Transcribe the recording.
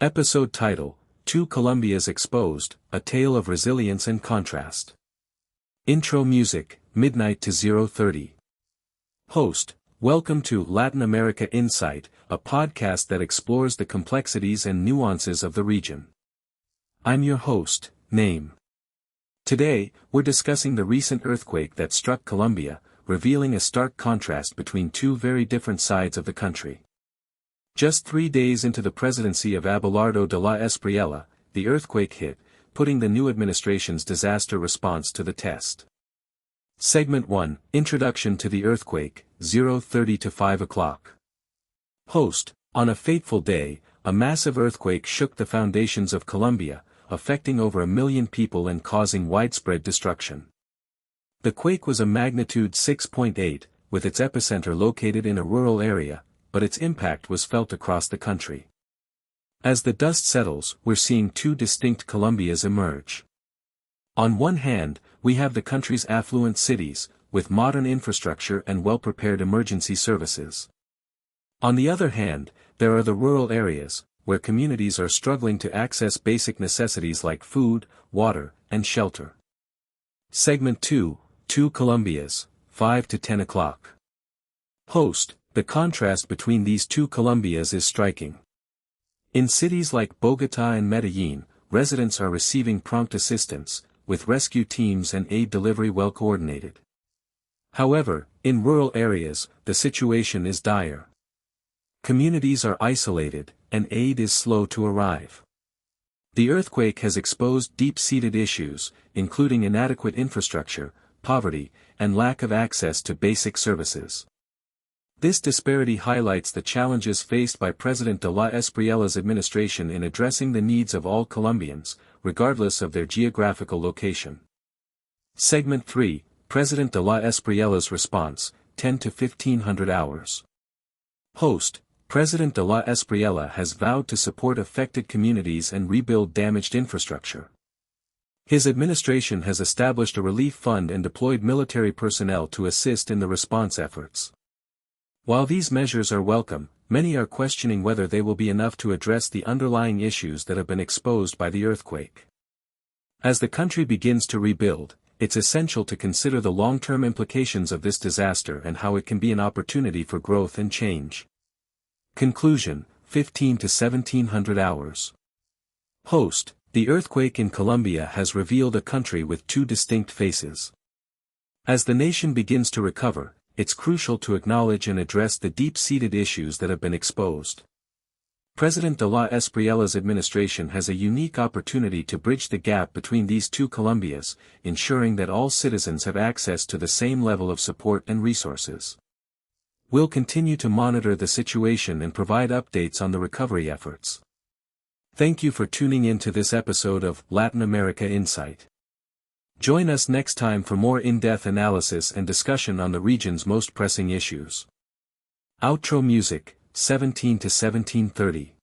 Episode title, Two Colombias Exposed, A Tale of Resilience and Contrast. Intro music, midnight to 0:30. Host, welcome to Latin America Insight, a podcast that explores the complexities and nuances of the region. I'm your host, Name. Today, we're discussing the recent earthquake that struck Colombia, revealing a stark contrast between two very different sides of the country. Just 3 days into the presidency of Abelardo de la Espriella, the earthquake hit, putting the new administration's disaster response to the test. Segment 1, Introduction to the Earthquake, 0:30 to 5 o'clock. Host, on a fateful day, a massive earthquake shook the foundations of Colombia, affecting over 1 million people and causing widespread destruction. The quake was a magnitude 6.8, with its epicenter located in a rural area, but its impact was felt across the country. As the dust settles, we're seeing two distinct Colombias emerge. On one hand, we have the country's affluent cities, with modern infrastructure and well-prepared emergency services. On the other hand, there are the rural areas, where communities are struggling to access basic necessities like food, water, and shelter. Segment 2, Two Colombias, 5 to 10 o'clock. Host, the contrast between these two Colombias is striking. In cities like Bogotá and Medellín, residents are receiving prompt assistance, with rescue teams and aid delivery well coordinated. However, in rural areas, the situation is dire. Communities are isolated, and aid is slow to arrive. The earthquake has exposed deep-seated issues, including inadequate infrastructure, poverty, and lack of access to basic services. This disparity highlights the challenges faced by President de la Espriella's administration in addressing the needs of all Colombians, regardless of their geographical location. Segment 3, President de la Espriella's Response, 10 to 1500 hours. Host, President de la Espriella has vowed to support affected communities and rebuild damaged infrastructure. His administration has established a relief fund and deployed military personnel to assist in the response efforts. While these measures are welcome, many are questioning whether they will be enough to address the underlying issues that have been exposed by the earthquake. As the country begins to rebuild, it's essential to consider the long-term implications of this disaster and how it can be an opportunity for growth and change. Conclusion, 15 to 1700 hours. Host, the earthquake in Colombia has revealed a country with two distinct faces. As the nation begins to recover, it's crucial to acknowledge and address the deep-seated issues that have been exposed. President de la Espriella's administration has a unique opportunity to bridge the gap between these two Colombias, ensuring that all citizens have access to the same level of support and resources. We'll continue to monitor the situation and provide updates on the recovery efforts. Thank you for tuning in to this episode of Latin America Insight. Join us next time for more in-depth analysis and discussion on the region's most pressing issues. Outro music, 17 to 17:30.